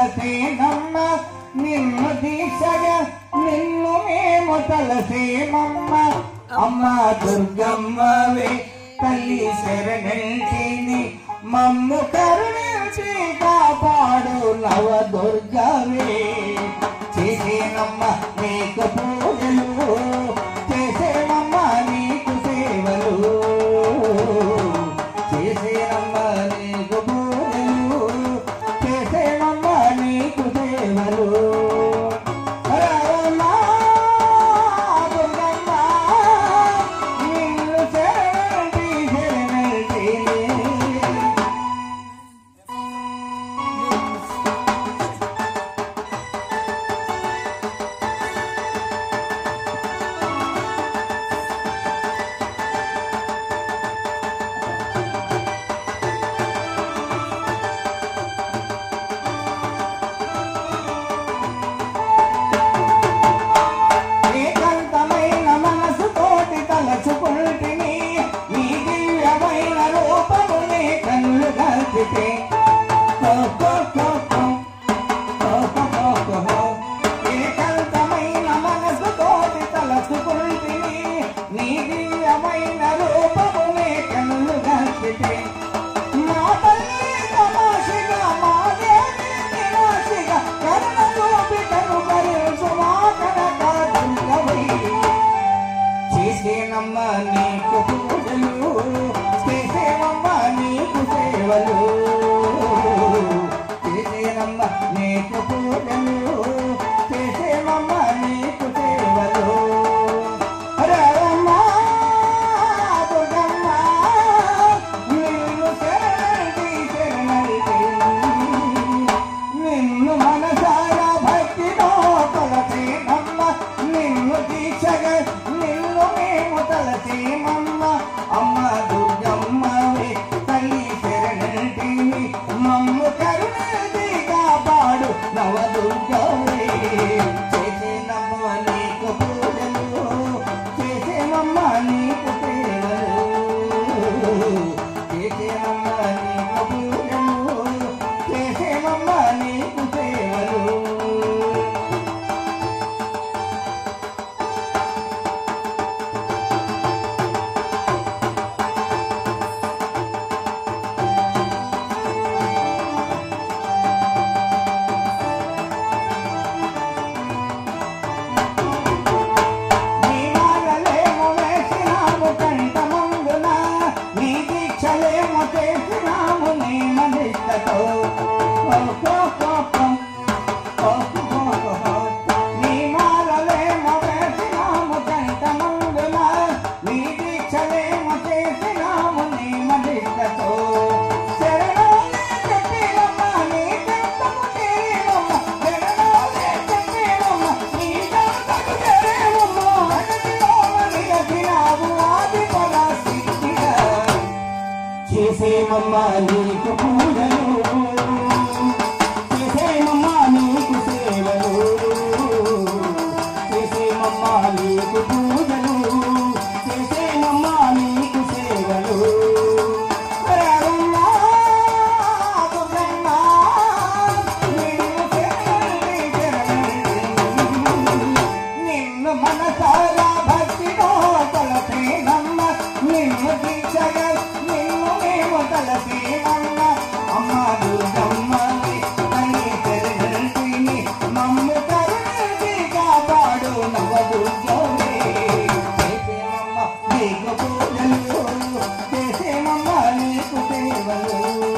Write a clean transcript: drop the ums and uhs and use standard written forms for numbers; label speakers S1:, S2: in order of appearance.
S1: తలసేనమ్మ నిన్ను దీక్షగా నిన్ను మేము తలసేమమ్మ అమ్మ దుర్గమ్మవే తల్లి శరణంటిని మమ్ము కరుణించి కాపాడు నవ దుర్గవే చేసేనమ్మ నీకు పూజలు చేసేనమ్మ నీకు సేవలు చేసేనమ్మ నీకు పూజలు చేసేనమ్మ నీకు సేవలు ఏకాంతమైన మనసుతోటి తలచుకుంటిని నీ దివ్యమైన రూపమునే కన్నులు గంటితే మా తల్లి తమాషిగా మా దేవి నిరాశిగా కరుణ చూపికను కరుణు మా కనక దుర్గవై చేసేనమ్మ నీకు పూజలు చేసేనమ్మ నీకు సేవలు చేసేనమ్మ నీకు పూజలు చేసేనమ్మ నీకు సేవలు రమ్మ దుర్గమ్మ నిన్ను శరణి నిన్ను మనసారా భక్తితో కొలచేనమ్మ నిన్ను దీక్షగా నిన్ను మేము తలచేమమ్మ అమ్మ దుర్గమ్మవే తల్లి శరణంటిని మమ్ము కరుణించి కాపాడు నవ దుర్గవే చేసేనమ్మ నీకు పూజలు చేసేనమ్మ నీకు సేవలు చేసేనమ్మ నీకు పూజలు చేసేనమ్మ నీకు సేవలు చేసేమమ్మ నీకు పూజలు చేసేమమ్మ నీకు సేవలు చేసేమమ్మ నీకు పూజలు చేసేమమ్మ నీకు సేవలు నిన్ను మనసారా భక్తితో కొలచేనమ్మ నిన్ను దీక్షగా తలసేనమ్మ అమ్మ దుర్గమ్మవే తల్లి శరణంటిని మమ్ము కరుణించి కాపాడు నవ దుర్గవే చేసేనమ్మ నీకు పూజలు చేసేనమ్మ నీకు సేవలు